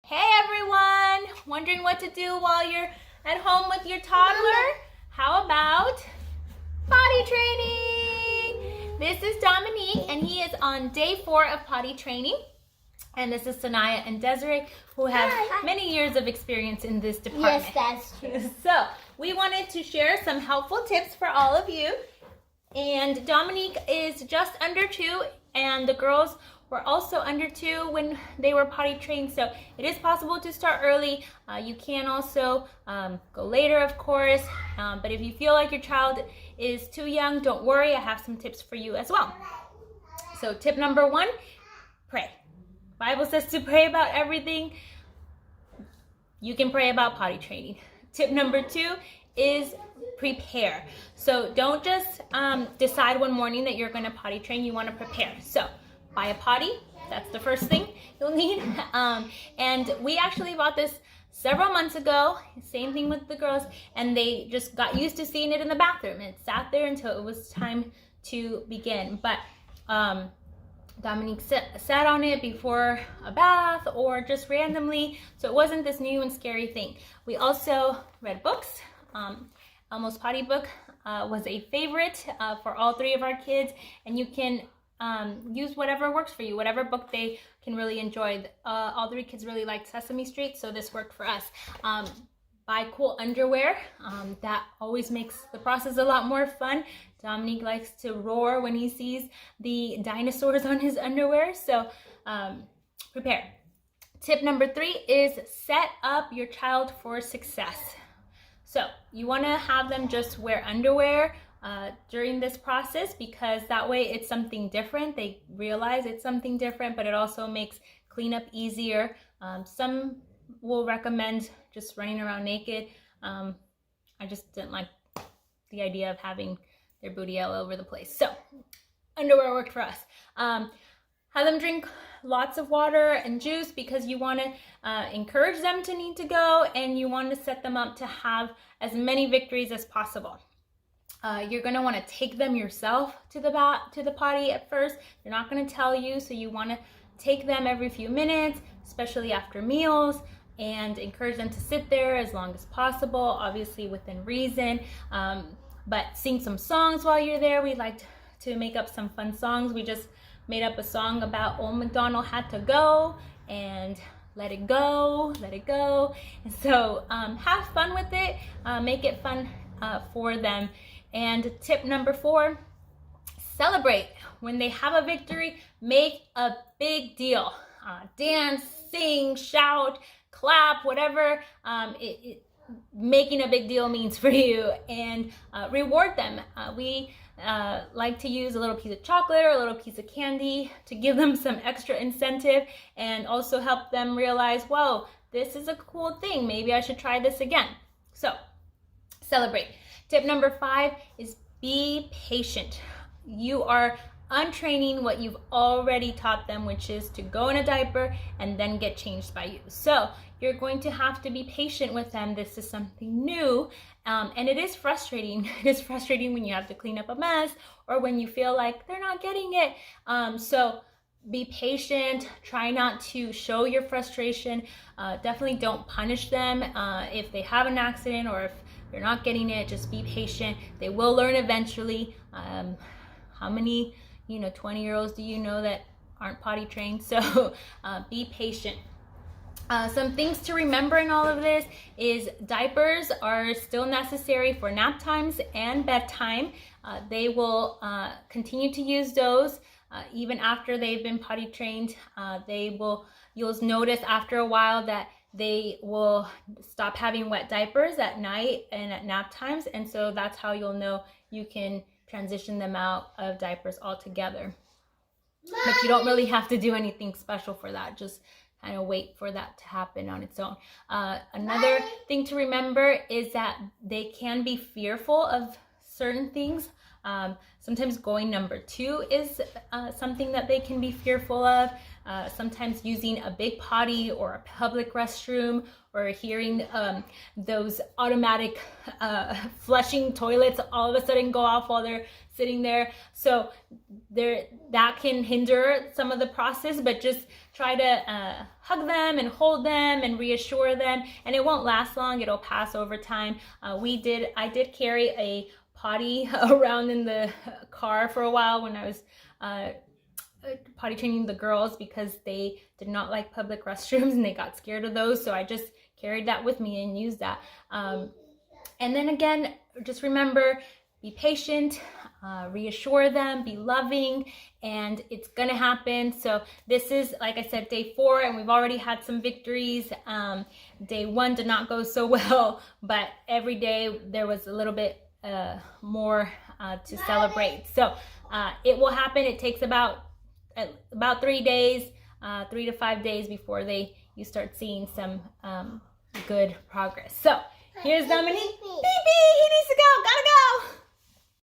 Hey everyone! Wondering what to do while you're at home with your toddler? How about potty training? This is Dominique and he is on day 4 of potty training. And this is Sanaya and Desiree who have many years of experience in this department. Yes, that's true. So we wanted to share some helpful tips for all of you. And Dominique is just under 2 and the girls were also under 2 when they were potty trained, so it is possible to start early. You can also go later, of course, but if you feel like your child is too young, don't worry, I have some tips for you as well. So tip number 1, pray. Bible says to pray about everything. You can pray about potty training. Tip number 2 is prepare. So don't just decide one morning that you're going to potty train. You want to prepare. So buy a potty. That's the first thing you'll need. And we actually bought this several months ago. Same thing with the girls. And they just got used to seeing it in the bathroom. It sat there until it was time to begin. But Dominique sat on it before a bath or just randomly. So it wasn't this new and scary thing. We also read books. Elmo's Potty book was a favorite for all 3 of our kids. And you can use whatever works for you, whatever book they can really enjoy. All 3 kids really liked Sesame Street, so this worked for us. Buy cool underwear. That always makes the process a lot more fun. Dominique likes to roar when he sees the dinosaurs on his underwear, so prepare. Tip number 3 is set up your child for success. So you want to have them just wear underwear during this process, because that way it's something different. They realize it's something different, but it also makes cleanup easier. Some will recommend just running around naked. I just didn't like the idea of having their booty all over the place. So underwear worked for us. Have them drink lots of water and juice, because you want to encourage them to need to go, and you want to set them up to have as many victories as possible. You're going to want to take them yourself to the potty at first. They're not going to tell you, so you want to take them every few minutes, especially after meals, and encourage them to sit there as long as possible, obviously within reason. But sing some songs while you're there. We like to make up some fun songs. We just made up a song about Old MacDonald had to go, and let it go, let it go. And so have fun with it. Make it fun for them. And tip number 4, celebrate. When they have a victory, make a big deal. Dance, sing, shout, clap, whatever making a big deal means for you, and reward them. We like to use a little piece of chocolate or a little piece of candy to give them some extra incentive, and also help them realize, whoa, this is a cool thing. Maybe I should try this again. So celebrate. Tip number 5 is be patient. You are untraining what you've already taught them, which is to go in a diaper and then get changed by you. So you're going to have to be patient with them. This is something new, and it is frustrating. It is frustrating when you have to clean up a mess, or when you feel like they're not getting it. So be patient. Try not to show your frustration. Definitely don't punish them if they have an accident, or if they're not getting it. Just be patient. They will learn eventually. How many 20-year-olds do you know that aren't potty trained? So be patient. Some things to remember in all of this is diapers are still necessary for nap times and bedtime. They will continue to use those even after they've been potty trained. You'll notice after a while that they will stop having wet diapers at night and at nap times, and so that's how you'll know you can transition them out of diapers altogether. But you don't really have to do anything special for that. Just kind of wait for that to happen on its own. Another thing to remember is that they can be fearful of certain things. Sometimes going number 2 is something that they can be fearful of. Sometimes using a big potty or a public restroom, or hearing those automatic flushing toilets all of a sudden go off while they're sitting there. So that can hinder some of the process, but just try to hug them and hold them and reassure them, and it won't last long. It'll pass over time. I did carry a potty around in the car for a while when I was potty training the girls, because they did not like public restrooms and they got scared of those. So I just carried that with me and used that. And then again, just remember, be patient, reassure them, be loving, and it's gonna happen. So this is, like I said, day 4, and we've already had some victories. Day 1 did not go so well, but every day there was a little bit more to celebrate. So it will happen. It takes about 3 days, 3 to 5 days before you start seeing some good progress. So here's Dominique. Beep, beep, he needs to go. Gotta go.